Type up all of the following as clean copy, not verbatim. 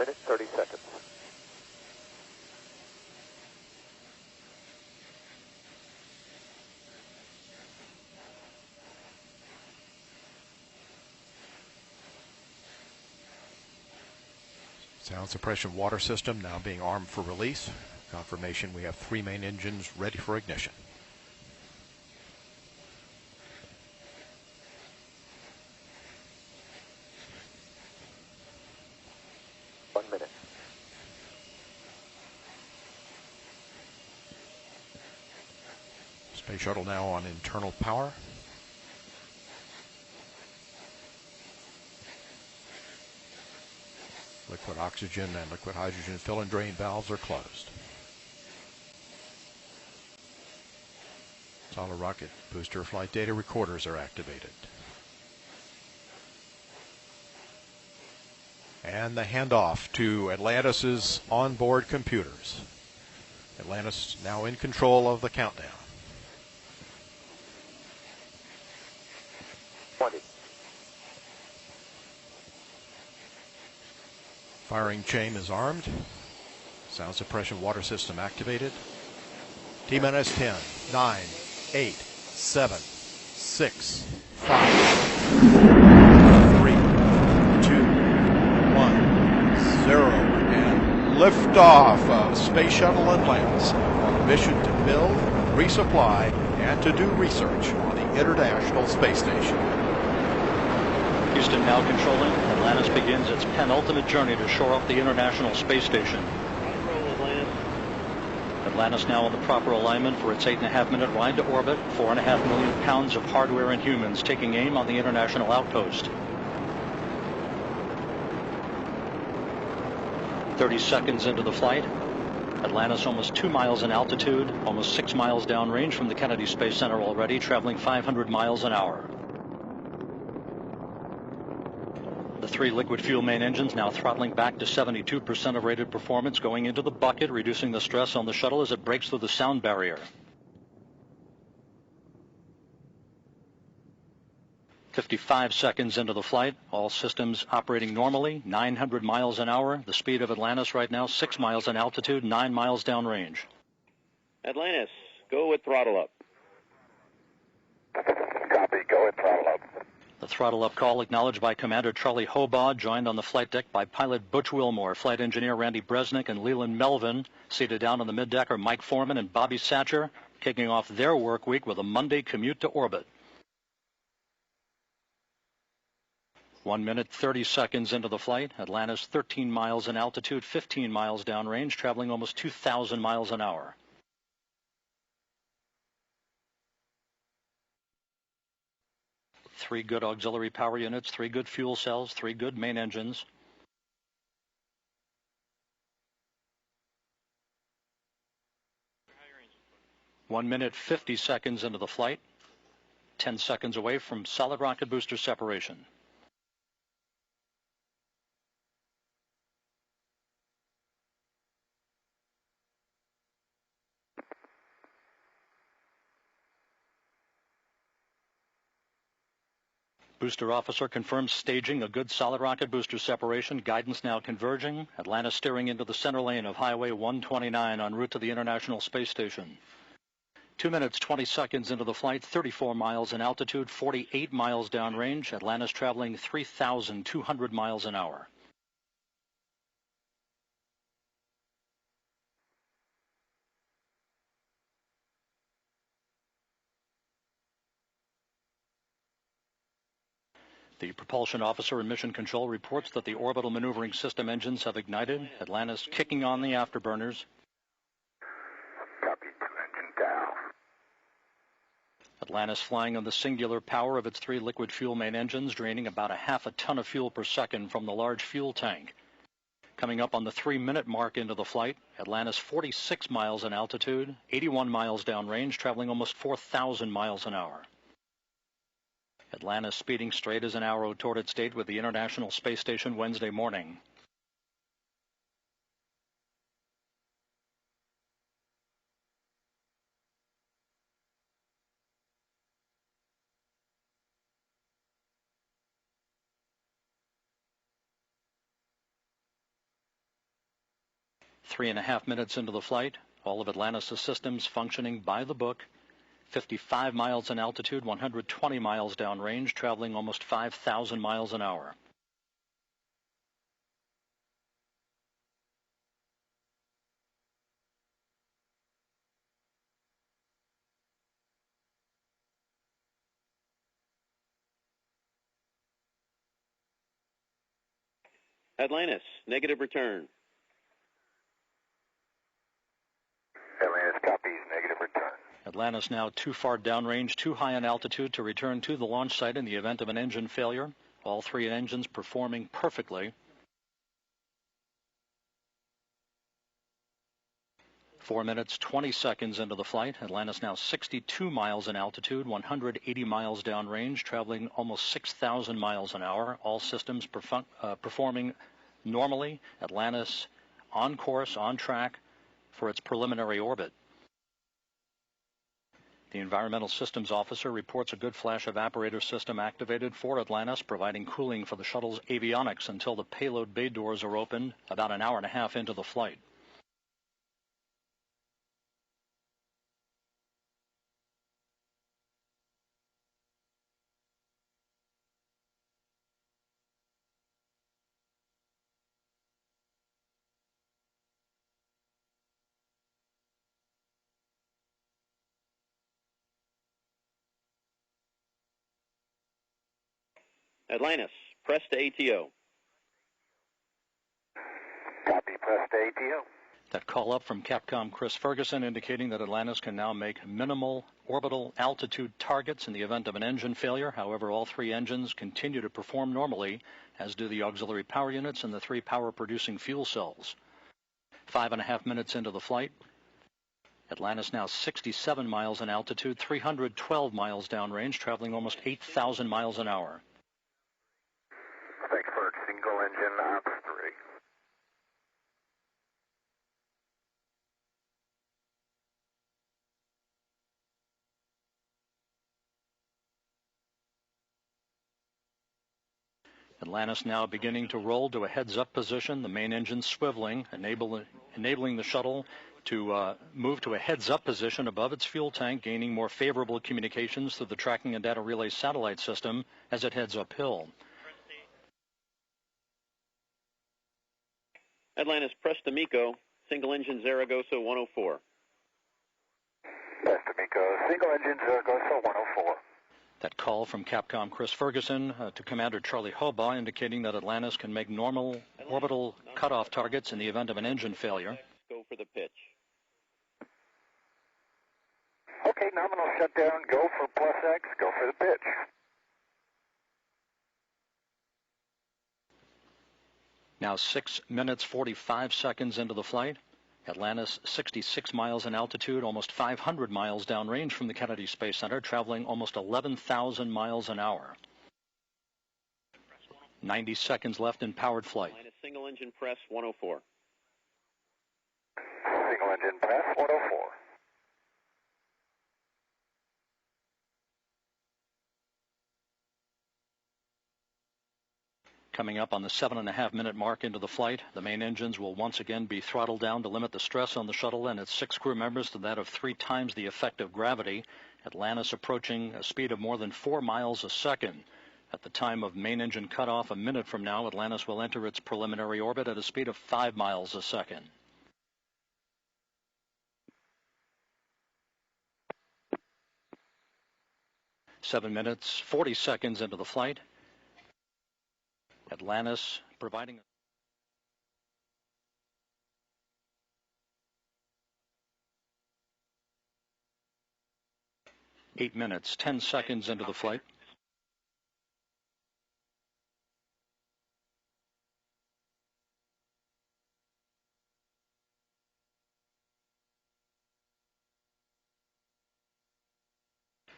minute, 30 seconds. Sound suppression water system now being armed for release. Confirmation we have 3 main engines ready for ignition. Space shuttle now on internal power. Liquid oxygen and liquid hydrogen fill and drain valves are closed. Solid rocket booster flight data recorders are activated. And the handoff to Atlantis' onboard computers. Atlantis now in control of the countdown. 20. Firing chain is armed. Sound suppression water system activated. T-minus 10, 9, 8, 7, 6, 5, 3, 2, 1, 0. And liftoff of Space Shuttle Atlantis on a mission to build, resupply, and to do research on the International Space Station. Houston now controlling. Atlantis begins its penultimate journey to shore up the International Space Station. Atlantis now in the proper alignment for its 8.5-minute ride to orbit. 4.5 million pounds of hardware and humans taking aim on the International Outpost. 30 seconds into the flight. Atlantis almost 2 miles in altitude, almost 6 miles downrange from the Kennedy Space Center already, traveling 500 miles an hour. The 3 liquid fuel main engines now throttling back to 72% of rated performance, going into the bucket, reducing the stress on the shuttle as it breaks through the sound barrier. 55 seconds into the flight, all systems operating normally, 900 miles an hour. The speed of Atlantis right now, 6 miles in altitude, 9 miles downrange. Atlantis, go with throttle up. Copy, go with throttle up. The throttle up call acknowledged by Commander Charlie Hobaugh, joined on the flight deck by pilot Butch Wilmore, flight engineer Randy Bresnick, and Leland Melvin. Seated down on the middeck are Mike Foreman and Bobby Satcher, kicking off their work week with a Monday commute to orbit. 1 minute, 30 seconds into the flight. Atlantis 13 miles in altitude, 15 miles downrange, traveling almost 2,000 miles an hour. Three good auxiliary power units, 3 good fuel cells, 3 good main engines. One minute, 50 seconds into the flight. 10 seconds away from solid rocket booster separation. Booster officer confirms staging a good solid rocket booster separation. Guidance now converging. Atlantis steering into the center lane of Highway 129 en route to the International Space Station. 2 minutes, 20 seconds into the flight, 34 miles in altitude, 48 miles downrange. Atlantis traveling 3,200 miles an hour. The propulsion officer in mission control reports that the orbital maneuvering system engines have ignited. Atlantis kicking on the afterburners. Copy, 2 engine down. Atlantis flying on the singular power of its 3 liquid fuel main engines, draining about a half a ton of fuel per second from the large fuel tank. Coming up on the 3-minute mark into the flight, Atlantis 46 miles in altitude, 81 miles downrange, traveling almost 4,000 miles an hour. Atlantis speeding straight as an arrow toward its date with the International Space Station Wednesday morning. 3.5 minutes into the flight, all of Atlantis' systems functioning by the book. 55 miles in altitude, 120 miles downrange, traveling almost 5,000 miles an hour. Atlantis, negative return. Atlantis copies, negative return. Atlantis now too far downrange, too high in altitude to return to the launch site in the event of an engine failure. All three engines performing perfectly. 4 minutes, 20 seconds into the flight. Atlantis now 62 miles in altitude, 180 miles downrange, traveling almost 6,000 miles an hour. All systems performing normally. Atlantis on course, on track for its preliminary orbit. The Environmental Systems Officer reports a good flash evaporator system activated for Atlantis, providing cooling for the shuttle's avionics until the payload bay doors are opened about an hour and a half into the flight. Atlantis, press to ATO. Copy, press to ATO. That call up from Capcom Chris Ferguson indicating that Atlantis can now make minimal orbital altitude targets in the event of an engine failure. However, all three engines continue to perform normally, as do the auxiliary power units and the three power-producing fuel cells. 5.5 minutes into the flight, Atlantis now 67 miles in altitude, 312 miles downrange, traveling almost 8,000 miles an hour. Thanks for single engine ops 3. Atlantis now beginning to roll to a heads-up position, the main engine swiveling, enabling the shuttle to move to a heads-up position above its fuel tank, gaining more favorable communications through the tracking and data relay satellite system as it heads uphill. Atlantis, press to MECO, single engine Zaragoza 104. Press to MECO, single engine Zaragoza 104. That call from Capcom Chris Ferguson to Commander Charlie Hobaugh indicating that Atlantis can make normal orbital cutoff targets in the event of an engine failure. Go for the pitch. Okay, nominal shutdown, go for plus X, go for the pitch. Now 6 minutes, 45 seconds into the flight. Atlantis 66 miles in altitude, almost 500 miles downrange from the Kennedy Space Center, traveling almost 11,000 miles an hour. 90 seconds left in powered flight. Atlantis, single engine press 104. Single engine press 104. Coming up on the 7.5 minute mark into the flight, the main engines will once again be throttled down to limit the stress on the shuttle and its 6 crew members to that of 3 times the effect of gravity. Atlantis approaching a speed of more than 4 miles a second. At the time of main engine cutoff a minute from now, Atlantis will enter its preliminary orbit at a speed of 5 miles a second. Seven minutes, 40 seconds into the flight. Atlantis providing 8 minutes, 10 seconds into the flight.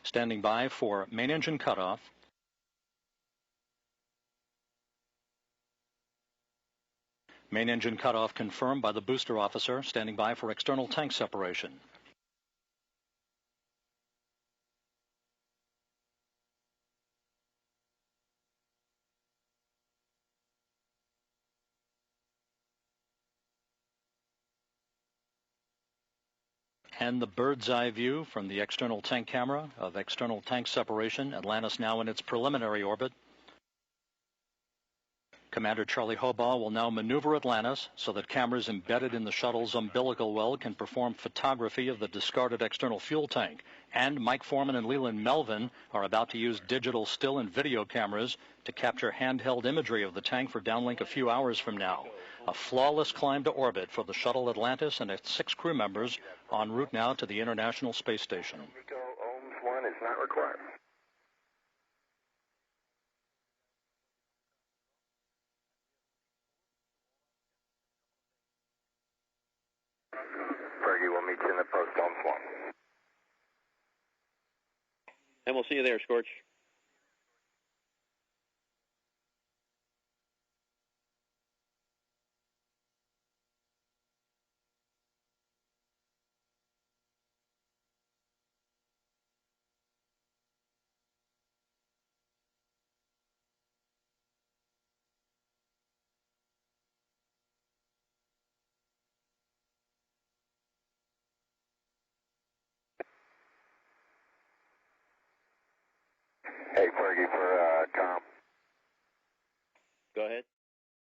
Standing by for main engine cutoff. Main engine cutoff confirmed by the booster officer, standing by for external tank separation. and the bird's eye view from the external tank camera of external tank separation. Atlantis now in its preliminary orbit. Commander Charlie Hobaugh will now maneuver Atlantis so that cameras embedded in the shuttle's umbilical well can perform photography of the discarded external fuel tank. And Mike Foreman and Leland Melvin are about to use digital still and video cameras to capture handheld imagery of the tank for downlink a few hours from now. A flawless climb to orbit for the shuttle Atlantis and its 6 crew members en route now to the International Space Station. Nico, Ohms 1 is not required. Fergie, we'll meet you in the post, Ohms 1. And we'll see you there, Scorch. Hey, Fergie, for Tom. Go ahead.